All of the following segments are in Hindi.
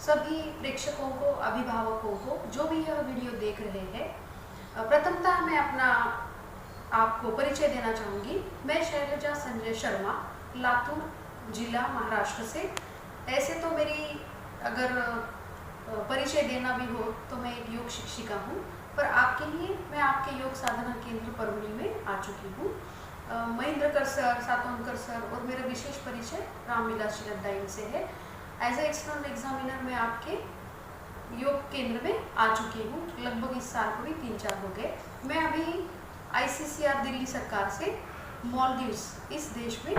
सभी प्रेक्षकों को, अभिभावकों को, जो भी यह वीडियो देख रहे हैं, प्रथमतः मैं अपना आपको परिचय देना चाहूँगी। मैं शैलजा संजय शर्मा, लातूर जिला, महाराष्ट्र से। ऐसे तो मेरी अगर परिचय देना भी हो तो मैं एक योग शिक्षिका हूँ, पर आपके लिए मैं आपके योग साधना केंद्र परवनी में आ चुकी हूँ। महेंद्रकर सर, सातवनकर सर और मेरा विशेष परिचय रामविलास लद्दाइन से है। एज ए एक्सटर्नल एग्जामिनर मैं आपके योग केंद्र में आ चुकी हूँ। लगभग इस साल को भी 3-4 हो गए। मैं अभी ICCR दिल्ली सरकार से मालदीव्स, इस देश में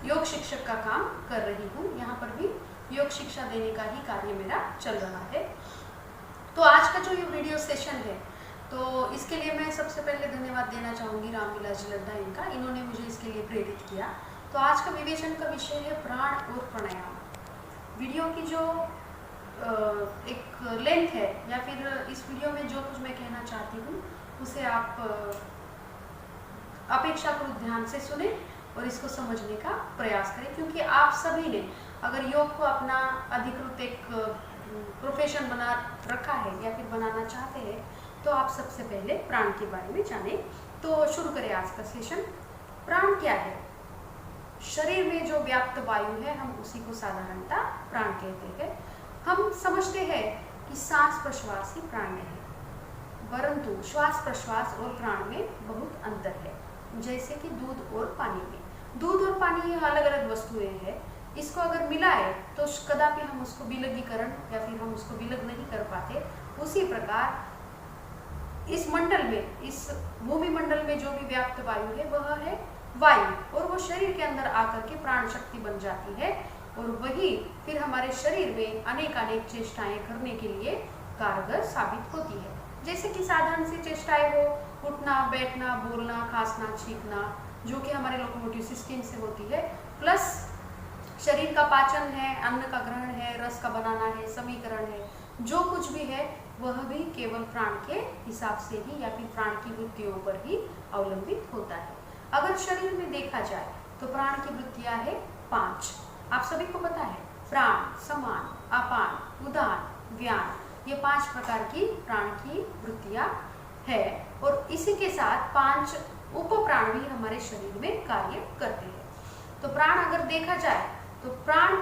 योग शिक्षक का काम कर रही हूँ। यहाँ पर भी योग शिक्षा देने का ही कार्य मेरा चल रहा है। तो आज का जो ये वीडियो सेशन है, तो इसके लिए मैं सबसे पहले धन्यवाद देना चाहूँगी रामविलास लद्दाइन का। इन्होंने मुझे इसके लिए प्रेरित किया। तो आज का विवेचन का विषय है प्राण और प्राणायाम। वीडियो की जो एक लेंथ है, या फिर इस वीडियो में जो कुछ मैं कहना चाहती हूँ उसे आप अपेक्षाकृत ध्यान से सुने और इसको समझने का प्रयास करें, क्योंकि आप सभी ने अगर योग को अपना अधिकृत एक प्रोफेशन बना रखा है या फिर बनाना चाहते हैं, तो आप सबसे पहले प्राण के बारे में जानें। तो शुरू करें आज का सेशन। प्राण क्या है? शरीर में जो व्याप्त वायु है, हम उसी को साधारणतः प्राण कहते हैं। हम समझते हैं कि सांस प्रश्वास ही प्राण है, परंतु श्वास प्रश्वास और प्राण में बहुत अंतर है। जैसे कि दूध और पानी में, दूध और पानी अलग अलग वस्तुएं हैं। इसको अगर मिलाए तो कदापि हम उसको विलगीकरण या फिर हम उसको विलग नहीं कर पाते। उसी प्रकार इस मंडल में, इस भूमि मंडल में जो भी व्याप्त वायु है वह है वायु, और वो शरीर के अंदर आकर के प्राण शक्ति बन जाती है, और वही फिर हमारे शरीर में अनेक चेष्टाएं करने के लिए कारगर साबित होती है। जैसे कि साधारण सी चेष्टाएं हो, उठना, बैठना, बोलना, खांसना, छींकना, जो कि हमारे लोकोमोटिव सिस्टम से होती है, प्लस शरीर का पाचन है, अन्न का ग्रहण है, रस का बनाना है, समीकरण है, जो कुछ भी है वह भी केवल प्राण के हिसाब से ही या फिर प्राण की वृत्तियों पर ही अवलंबित होता है। अगर शरीर में देखा जाए तो प्राण की वृत्तियां है 5। आप सभी को पता है, प्राण, समान, अपान, उदान, व्यान, ये 5 प्रकार की प्राण की वृत्तियां है, और इसी के साथ 5 उप प्राण भी हमारे शरीर में कार्य करते हैं। तो प्राण अगर देखा जाए तो प्राण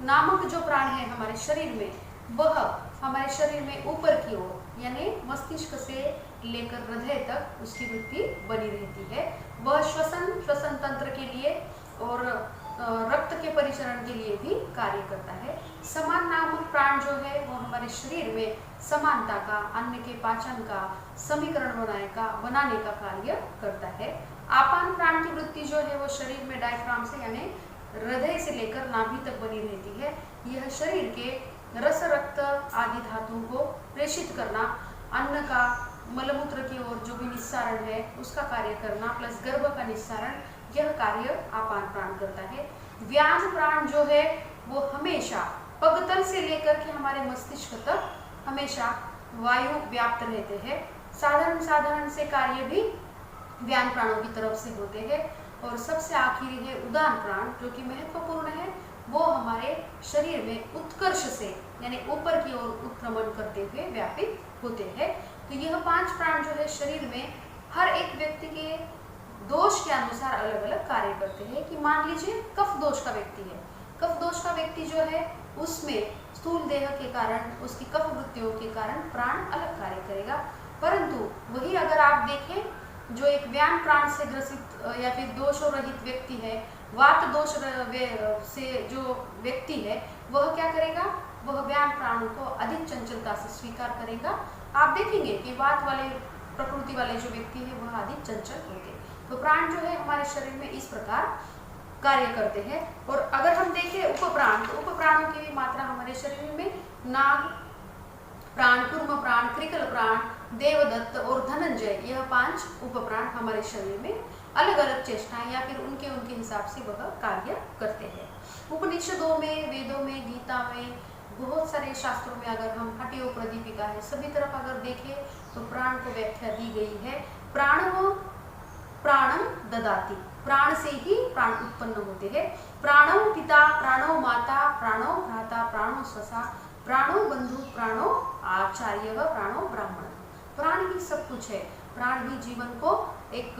नामक जो प्राण है हमारे शरीर में, वह हमारे शरीर में ऊपर की ओर यानी मस्तिष्क से लेकर हृदय तक उसकी वृत्ति बनी रहती है। वह श्वसन तंत्र के लिए और रक्त के परिचरण के लिए भी कार्य करता है। समान नामक प्राण जो है वो हमारे शरीर में समानता का, अन्न के पाचन का, समीकरण बनाने का कार्य करता है। आपान प्राण की वृत्ति जो है वो शरीर में डायफ्राम से यानी हृदय से लेकर नाभि तक बनी रहती है। यह शरीर के रस, रक्त आदि धातुओं को प्रेषित करना, अन्न का मलमूत्र की ओर जो भी निस्सारण है उसका कार्य करना, प्लस गर्भ का निस्सारण, यह कार्य आपान प्राण करता है। व्यान प्राण जो है वो हमेशा पगतल से लेकर के हमारे मस्तिष्क तक हमेशा वायु व्याप्त रहते हैं। साधारण से कार्य भी व्यान प्राणों की तरफ से होते हैं। और सबसे आखिरी है उदान प्राण, जो कि महत्वपूर्ण है। वो हमारे शरीर में उत्कर्ष से यानी ऊपर की ओर उत्क्रमण करते हुए व्यापित होते हैं। तो यह 5 प्राण जो है शरीर में हर एक व्यक्ति के दोष के अनुसार अलग अलग कार्य करते हैं। कि मान लीजिए कफ दोष का व्यक्ति है, कफ दोष का व्यक्ति जो है उसमें स्थूल देह के कारण, उसकी कफ वृत्तियों के कारण प्राण अलग कार्य करेगा। परंतु वही अगर आप देखें जो एक व्यान प्राण से ग्रसित या फिर दोषों रहित व्यक्ति है, वात दोष से जो व्यक्ति है, वह क्या करेगा? वह व्यान प्राणों को अधिक चंचलता से स्वीकार करेगा। आप देखेंगे कि वात वाले प्रकृति वाले जो व्यक्ति है वह अधिक चंचल होते हैं। तो प्राण जो है हमारे शरीर में इस प्रकार कार्य करते हैं। और अगर हम देखें उपप्राण, तो उपप्राणों की भी मात्रा हमारे शरीर में नाग प्राण, कूर्म प्राण, कृकल प्राण, देवदत्त और धनंजय, यह 5 उपप्राण हमारे शरीर में अलग अलग चेष्टाएं या फिर उनके हिसाब से वह कार्य करते हैं। उपनिषदों में, वेदों में, गीता में, बहुत सारे शास्त्रों में अगर हम हठयोग प्रदीपिका है, सभी तरफ अगर देखें तो प्राण को व्याख्या दी गई है। प्राणो प्राणम ददाति, प्राण से ही प्राण उत्पन्न होते हैं। प्राणो पिता, प्राणो माता, प्राणो भ्राता, प्राणो प्राणो ससा प्राणो बंधु प्राणो आचार्य प्राणो ब्राह्मण। प्राण ही सब कुछ है, प्राण ही जीवन को एक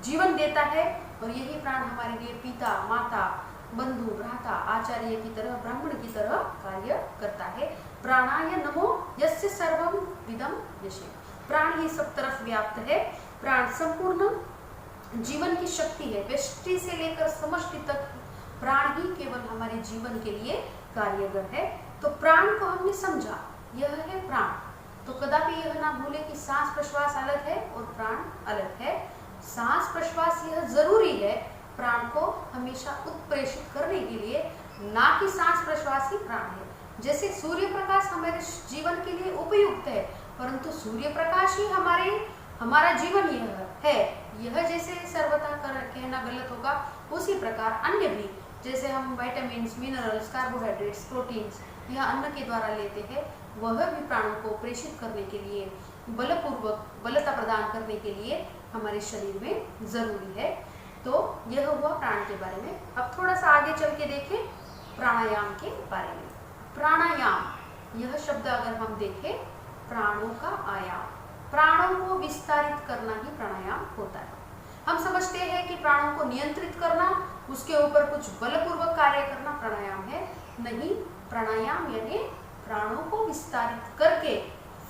जीवन देता है और यही प्राण हमारे लिए पिता माता बंधु भ्राता आचार्य की तरह ब्राह्मण की तरह कार्य करता है। प्राणाय नमो यस्य सर्वम विदम यशे। प्राण ही सब तरफ व्याप्त है। प्राण संपूर्ण जीवन की शक्ति है। व्यष्टि से लेकर समष्टि तक प्राण ही केवल हमारे जीवन के लिए कार्यगर है। तो प्राण को हमने समझा, यह है प्राण। तो कदापि यह ना भूले कि सांस प्रश्वास अलग है और प्राण अलग है। सांस प्रश्वास यह जरूरी है प्राण को हमेशा उत्प्रेषित करने के लिए, ना कि सांस प्रश्वास ही प्राण है। जैसे सूर्य प्रकाश हमारे जीवन के लिए उपयुक्त है, परंतु सूर्य प्रकाश ही हमारा जीवन यह है। यह जैसे सर्वथा कहना गलत होगा, उसी प्रकार अन्य भी, जैसे हम विटामिन मिनरल्स कार्बोहाइड्रेट्स प्रोटीन्स यह अन्न के द्वारा लेते हैं, वह भी प्राणों को प्रेषित करने के लिए बलपूर्वक बलता प्रदान करने के लिए हमारे शरीर में जरूरी है। तो यह हुआ प्राण के बारे में। अब थोड़ा सा आगे चल के देखें प्राणायाम के बारे में। प्राणायाम यह शब्द अगर हम देखें, प्राणों का आयाम, प्राणों को विस्तारित करना ही प्राणायाम होता है। हम समझते हैं कि प्राणों को नियंत्रित करना, उसके ऊपर कुछ बलपूर्वक कार्य करना प्राणायाम है। नहीं, प्राणायाम यानी प्राणों को विस्तारित करके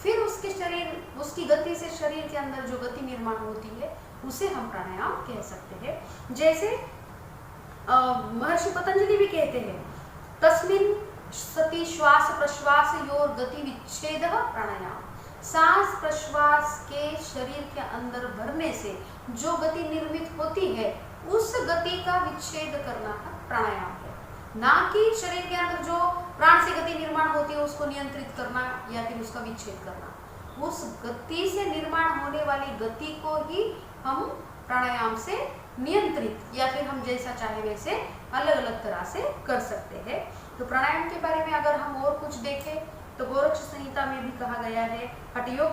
फिर उसके शरीर उसकी गति से शरीर के अंदर जो गति निर्माण होती है उसे हम प्राणायाम कह सकते हैं। जैसे महर्षि पतंजलि भी कहते हैं, तस्मिन् सति श्वास प्रश्वास योर गति विच्छेद प्राणायाम। सांस प्रश्वास के शरीर के अंदर भरने से जो गति निर्मित होती है उस गति का विच्छेद करना प्राणायाम है, ना कि शरीर के अंदर जो प्राण से गति निर्माण होती है उसको नियंत्रित करना या फिर उसका विच्छेद करना। उस गति से निर्माण होने वाली गति को ही हम प्राणायाम से नियंत्रित या फिर हम जैसा चाहे वैसे अलग अलग तरह से कर सकते हैं। तो प्राणायाम के बारे में अगर हम और कुछ देखें तो गोरक्ष संहिता में भी कहा गया है, हठयोग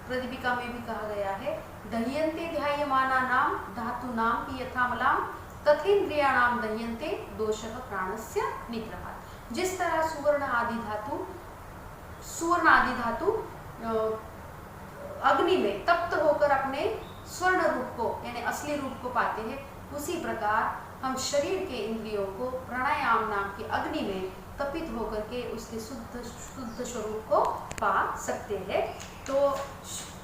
प्रदीपिका में भी कहा गया है, दह्यन्ते ध्यायमाना नाम धातु नाम की यथामलाम तथेन्द्रियाणाम दह्यन्ते दोषः प्राणस्य निग्रहात्। जिस तरह सुवर्ण आदि धातु अग्नि में तप्त होकर अपने स्वर्ण रूप को यानी असली रूप को पाते हैं, उसी प्रकार हम शरीर के इंद्रियों को प्राणायाम नाम की अग्नि में तपित होकर के उसके शुद्ध स्वरूप को पा सकते हैं। तो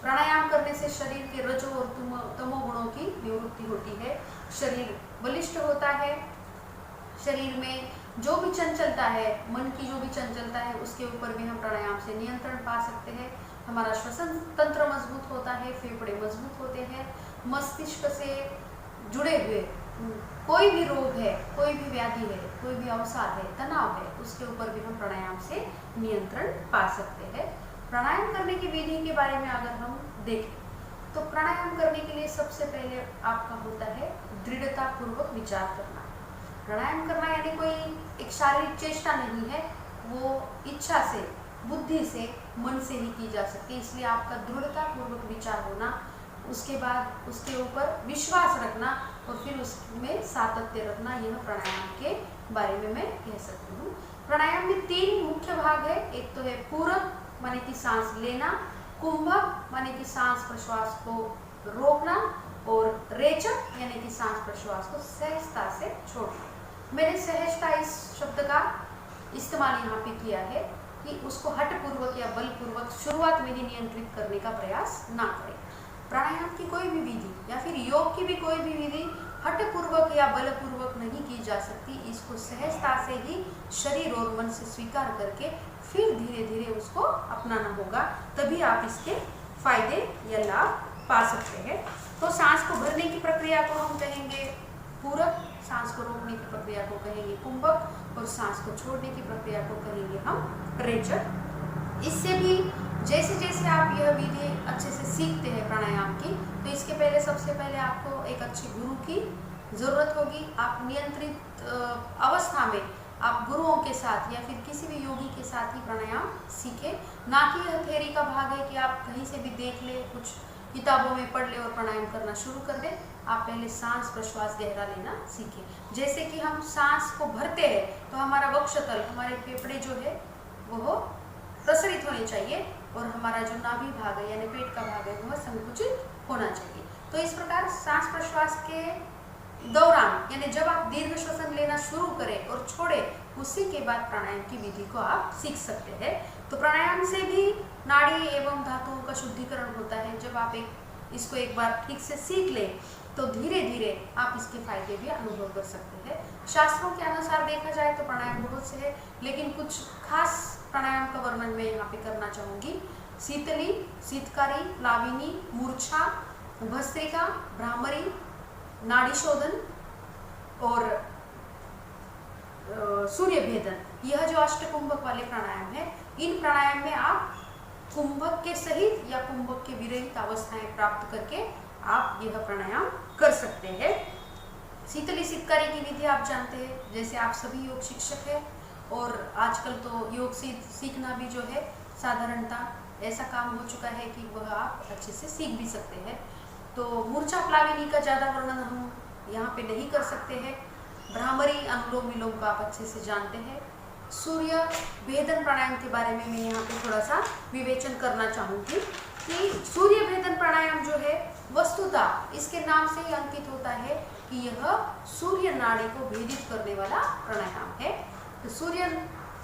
प्राणायाम करने से शरीर के रजो और तमो गुणों की निवृत्ति होती है, शरीर बलिष्ठ होता है, शरीर में जो भी चंचलता है, मन की जो भी चंचलता है उसके ऊपर भी हम प्राणायाम से नियंत्रण पा सकते हैं। हमारा श्वसन तंत्र मजबूत होता है, फेफड़े मजबूत होते हैं, मस्तिष्क से जुड़े हुए कोई भी रोग है, कोई भी व्याधि है, कोई भी अवसाद है, तनाव है, उसके ऊपर भी हम प्राणायाम से नियंत्रण पा सकते हैं। प्राणायाम करने की विधि के बारे में अगर हम देखें तो प्राणायाम करने के लिए सबसे पहले आपका होता है दृढ़ता पूर्वक विचार करना। प्राणायाम करना यानी कोई एक शारीरिक चेष्टा नहीं है, वो इच्छा से, बुद्धि से, मन से ही की जा सकती है। इसलिए आपका दृढ़ता पूर्वक विचार होना, उसके बाद उसके ऊपर विश्वास रखना और फिर उसमें सातत्य रखना, यह प्राणायाम के बारे में मैं कह सकती हूँ। प्राणायाम में 3 मुख्य भाग है। एक तो है पूरक माने कि सांस लेना, कुंभक माने कि सांस प्रश्वास को रोकना और रेचक यानी कि सांस प्रश्वास को सहजता से छोड़ना। मैंने सहजता इस शब्द का इस्तेमाल यहाँ पे किया है कि उसको हठपूर्वक या बलपूर्वक शुरुआत में ही नियंत्रित करने का प्रयास ना करें। प्राणायाम की कोई भी विधि या फिर योग की भी कोई भी विधि हठपूर्वक या बलपूर्वक नहीं की जा सकती। इसको सहजता से ही शरीर और मन से स्वीकार करके फिर धीरे धीरे उसको अपनाना होगा, तभी आप इसके फायदे या लाभ पा सकते हैं। तो सांस को भरने की प्रक्रिया को हम कहेंगे पूरक, सांस को रोकने की प्रक्रिया को कहेंगे कुंभक और सांस को छोड़ने की प्रक्रिया को कहेंगे हम रेचक। इससे भी जैसे जैसे आप यह विधि अच्छे से सीखते हैं प्राणायाम की, तो इसके पहले सबसे पहले आपको एक अच्छे गुरु की ज़रूरत होगी। आप नियंत्रित अवस्था में आप गुरुओं के साथ या फिर किसी भी योगी के साथ ही प्राणायाम सीखें, ना कि यह थ्योरी का भाग है कि आप कहीं से भी देख ले, कुछ किताबों में पढ़ ले और प्राणायाम करना शुरू कर दे। आप पहले सांस प्रश्वास गहरा लेना सीखें। जैसे कि हम सांस को भरते हैं तो हमारा वक्षस्थल, हमारे फेफड़े जो है वो प्रसरित होने चाहिए और हमारा जो नाभि भाग है यानी पेट का भाग है वह संकुचित होना चाहिए। तो इस प्रकार सांस प्रश्वास के दौरान यानी जब आप दीर्घ श्वसन लेना शुरू करें और छोड़ें, उसी के बाद प्राणायाम की विधि को आप सीख सकते हैं। तो प्राणायाम से भी नाड़ी एवं धातुओं का शुद्धिकरण होता है। जब आप इसको एक बार ठीक से सीख लें तो धीरे धीरे आप इसके फायदे भी अनुभव कर सकते हैं। शास्त्रों के अनुसार देखा जाए तो प्राणायाम बहुत से है, लेकिन कुछ खास प्राणायाम का वर्णन मैं यहाँ पे करना चाहूँगी। शीतली, शीतकारी, प्लाविनी, मूर्छा, भस्त्रिका, भ्रामरी, नाड़ी शोधन और सूर्य भेदन, यह जो अष्टकुंभक वाले प्राणायाम है, इन प्राणायाम में आप कुंभक के सहित या कुंभक के विरहित अवस्थाएं प्राप्त करके आप यह प्राणायाम कर सकते हैं। शीतली शीतकारी की विधि आप जानते हैं, जैसे आप सभी योग शिक्षक हैं और आजकल तो योग सीखना भी जो है साधारणता ऐसा काम हो चुका है कि वह आप अच्छे से सीख भी सकते हैं। तो मूर्छा प्लाविनी का ज़्यादा वर्णन हम यहाँ पे नहीं कर सकते हैं। भ्रामरी अनुलोम विलोम का आप अच्छे से जानते हैं। सूर्य भेदन प्राणायाम के बारे में मैं यहाँ पे थोड़ा सा विवेचन करना चाहूँगी कि सूर्य भेदन प्राणायाम जो है वस्तुतः इसके नाम से ही अंकित होता है कि यह सूर्य नाड़ी को भेदित करने वाला प्राणायाम है। तो सूर्य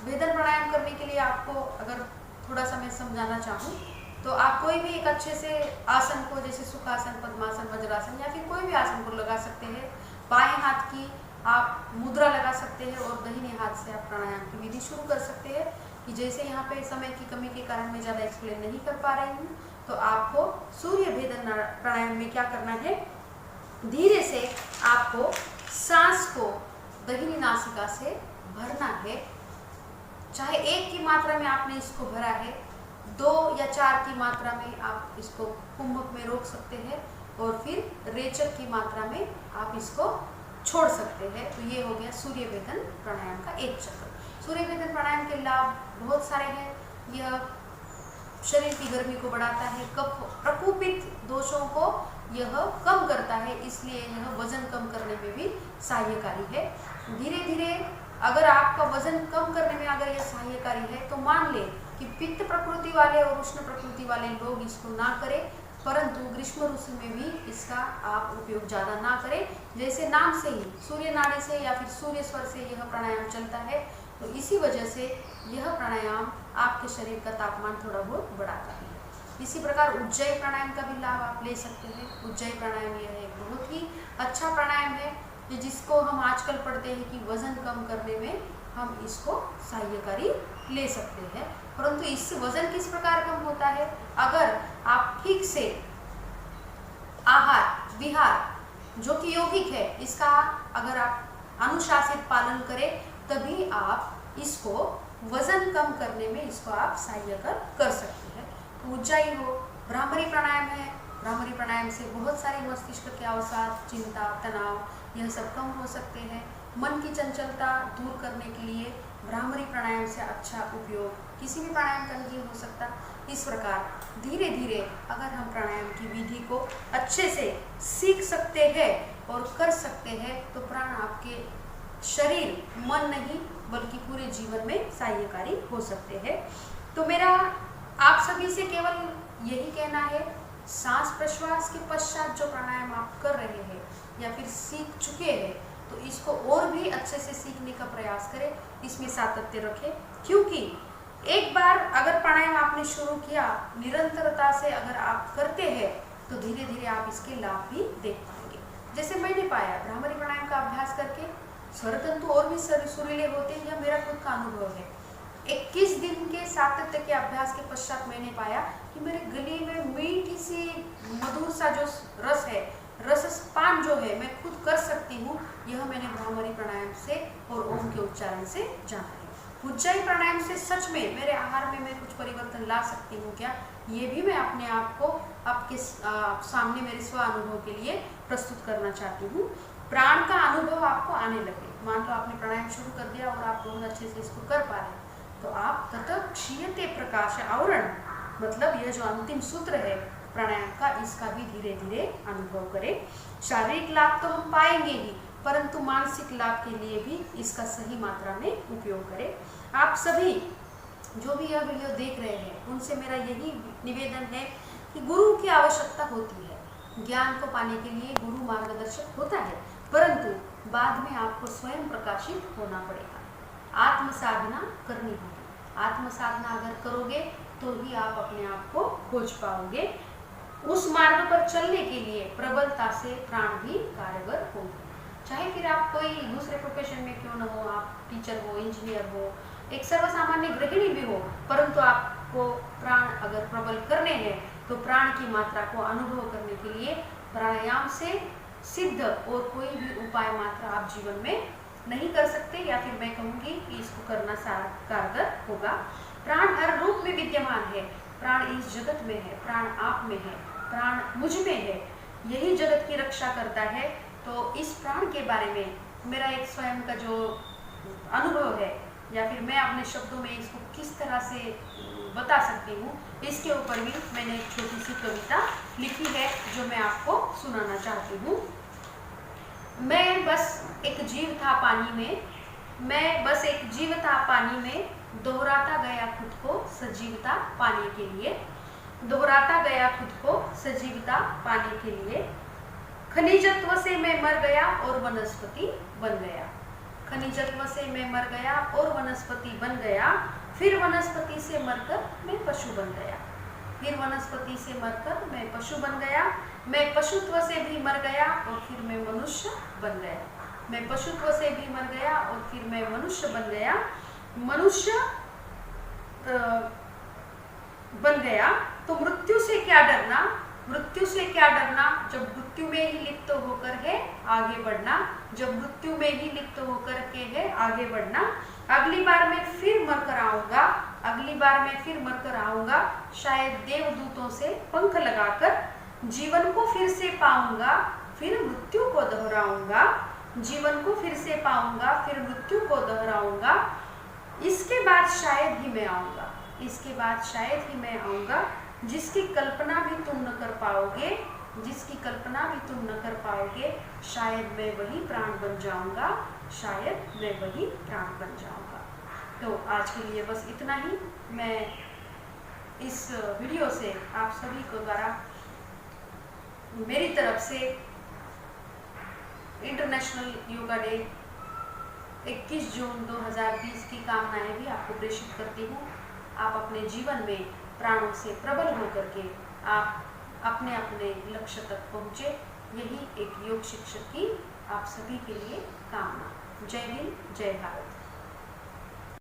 भेदन प्राणायाम करने के लिए आपको अगर थोड़ा सा मैं समझाना चाहूँ तो आप कोई भी एक अच्छे से आसन को, जैसे सुखासन, पद्मासन, वज्रासन या फिर कोई भी आसन को लगा सकते हैं। बाएं हाथ की आप मुद्रा लगा सकते हैं और दाहिने हाथ से आप प्राणायाम की विधि शुरू कर सकते हैं। कि जैसे यहाँ पे समय की कमी के कारण मैं ज़्यादा एक्सप्लेन नहीं कर पा रही हूँ, तो आपको सूर्य भेदन प्राणायाम में क्या करना है, धीरे से आपको सांस को दाहिनी नासिका से भरना है। चाहे 1 की मात्रा में आपने इसको भरा है, 2 या 4 की मात्रा में आप इसको कुंभक में रोक सकते हैं और फिर रेचक की मात्रा में आप इसको छोड़ सकते हैं। तो ये हो गया सूर्य भेदन प्राणायाम का एक चक्र। सूर्य भेदन प्राणायाम के लाभ बहुत सारे हैं। यह शरीर की गर्मी को बढ़ाता है, कफ प्रकोपित दोषों को यह कम करता है, इसलिए यह वजन कम करने में भी सहायकारी है। धीरे धीरे अगर आपका वजन कम करने में अगर यह सहायकारी है तो मान लें कि पित्त प्रकृति वाले और उष्ण प्रकृति वाले लोग इसको ना करें, परंतु ग्रीष्म ऋतु में भी इसका आप उपयोग ज़्यादा ना करें। जैसे नाम से ही सूर्य नाड़ी से या फिर सूर्य स्वर से यह प्राणायाम चलता है, तो इसी वजह से यह प्राणायाम आपके शरीर का तापमान थोड़ा बहुत बढ़ाता है। इसी प्रकार उज्जयी प्राणायाम का भी लाभ आप ले सकते हैं। उज्जयी प्राणायाम यह एक बहुत ही अच्छा प्राणायाम है जिसको हम आजकल पढ़ते हैं कि वजन कम करने में हम इसको सहायकारी ले सकते हैं। परंतु इससे वजन किस प्रकार कम होता है, अगर आप ठीक से आहार विहार जो कि यौगिक है इसका अगर आप अनुशासित पालन करें, तभी आप इसको वजन कम करने में इसको आप सहायकर कर सकते हैं। तो उज्जयी हो, भ्रामरी प्राणायाम है। भ्रामरी प्राणायाम से बहुत सारे मस्तिष्क के अवसाद, चिंता, तनाव यह सब कम हो सकते हैं। मन की चंचलता दूर करने के लिए भ्रामरी प्राणायाम से अच्छा उपयोग किसी भी प्राणायाम का नहीं हो सकता। इस प्रकार धीरे धीरे अगर हम प्राणायाम की विधि को अच्छे से सीख सकते हैं और कर सकते हैं तो प्राण आपके शरीर, मन नहीं बल्कि पूरे जीवन में सहायकारी हो सकते हैं। तो मेरा आप सभी से केवल यही कहना है, सांस प्रश्वास के पश्चात जो प्राणायाम आप कर रहे हैं या फिर सीख चुके हैं, तो इसको और भी अच्छे से सीखने का प्रयास करें, इसमें सातत्य रखें। क्योंकि एक बार अगर प्राणायाम आपने शुरू किया, निरंतरता से अगर आप करते हैं तो धीरे धीरे आप इसके लाभ भी देख पाएंगे। जैसे मैंने पाया भ्रामरी प्राणायाम का अभ्यास करके स्वरतंतु और भी सुरीले होते हैं, यह मेरा खुद का अनुभव है। 21 दिन के सातत्य के अभ्यास के पश्चात मैंने पाया कि मेरे गले में मीठी सी मधुर सा जो रस है, रसपान जो है मैं खुद कर सकती हूँ, यह मैंने भ्रामरी प्राणायाम से और ओम के उच्चारण से जाना है। उज्जयी प्राणायाम से सच में मेरे आहार में मैं कुछ परिवर्तन ला सकती हूँ क्या, ये भी मैं अपने आप को आपके सामने मेरे स्व अनुभव के लिए प्रस्तुत करना चाहती हूँ। प्राण का अनुभव आपको आने लगे, मान लो आपने प्राणायाम शुरू कर दिया और आप बहुत अच्छे से इसको कर पा रहे हैं, तो आप ततः क्षीयते प्रकाश आवरण, मतलब यह जो अंतिम सूत्र है प्राणायाम का, इसका भी धीरे धीरे अनुभव करें। शारीरिक लाभ तो हम पाएंगे ही, परंतु मानसिक लाभ के लिए भी इसका सही मात्रा में उपयोग करें। आप सभी जो भी यह वीडियो देख रहे हैं उनसे मेरा यही निवेदन है कि गुरु की आवश्यकता होती है। ज्ञान को पाने के लिए गुरु मार्गदर्शक होता है, परंतु बाद में आपको स्वयं प्रकाशित होना पड़ेगा। आत्म साधना करनी होगी। आत्म साधना अगर करोगे तो ही आप अपने आप को खोज पाओगे। उस मार्ग पर चलने के लिए प्रबलता से प्राण भी कारगर होगा। चाहे फिर आप कोई दूसरे प्रोफेशन में क्यों न हो, आप टीचर हो, इंजीनियर हो, एक सर्वसामान्य गृहिणी भी हो, परंतु आपको प्राण अगर प्रबल करने हैं तो प्राण की मात्रा को अनुभव करने के लिए प्राणायाम से सिद्ध और कोई भी उपाय मात्र आप जीवन में नहीं कर सकते, या फिर मैं कहूँगी कि इसको करना कारगर होगा। प्राण हर रूप में विद्यमान है। प्राण इस जगत में है, प्राण आप में है, प्राण मुझ में है, यही जगत की रक्षा करता है। तो इस प्राण के बारे में मेरा एक स्वयं का जो अनुभव है, या फिर मैं अपने शब्दों में इसको किस तरह से बता सकती हूँ, इसके ऊपर भी मैंने एक छोटी सी कविता लिखी है जो मैं आपको सुनाना चाहती हूँ। मैं बस एक जीव था पानी में, मैं बस एक जीव था पानी में, दोहराता गया खुद को सजीवता पाने के लिए, दोहराता गया खुद को सजीवता पाने के लिए। खनिजत्व से मैं मर गया और वनस्पति बन गया, खनिजत्व से मैं मर गया और वनस्पति बन गया, फिर वनस्पति से मरकर मैं पशु बन गया, फिर वनस्पति से मरकर मैं पशु बन गया, मैं पशुत्व से भी मर गया और फिर मैं मनुष्य बन गया, मैं पशुत्व से भी मर गया और फिर मैं मनुष्य बन गया, मनुष्य बन गया। तो मृत्यु से क्या डरना, मृत्यु से क्या डरना, जब मृत्यु में ही लिप्त होकर है आगे बढ़ना, जब मृत्यु में ही लिप्त होकर के है आगे बढ़ना। अगली बार मैं फिर मरकर आऊंगा, अगली बार मैं फिर मरकर आऊंगा, शायद देवदूतों से पंख लगाकर जीवन को फिर से पाऊंगा, फिर मृत्यु को दोहराऊंगा, जीवन को फिर से पाऊंगा, फिर मृत्यु को दोहराऊंगा। इसके बाद शायद ही मैं आऊंगा, इसके बाद शायद ही मैं आऊंगा, जिसकी कल्पना भी तुम न कर पाओगे, जिसकी कल्पना भी तुम न कर पाओगे, शायद मैं वही प्राण बन जाऊंगा, शायद मैं वही प्राण बन जाऊंगा। तो आज के लिए बस इतना ही। मैं इस वीडियो से आप सभी को द्वारा मेरी तरफ से इंटरनेशनल योगा डे 21 जून 2020 की कामनाएं भी आपको प्रेषित करती हूँ। आप अपने जीवन में प्राणों से प्रबल होकर के आप अपने अपने लक्ष्य तक पहुँचे, यही एक योग शिक्षक की आप सभी के लिए कामना। जय हिंद, जय भारत।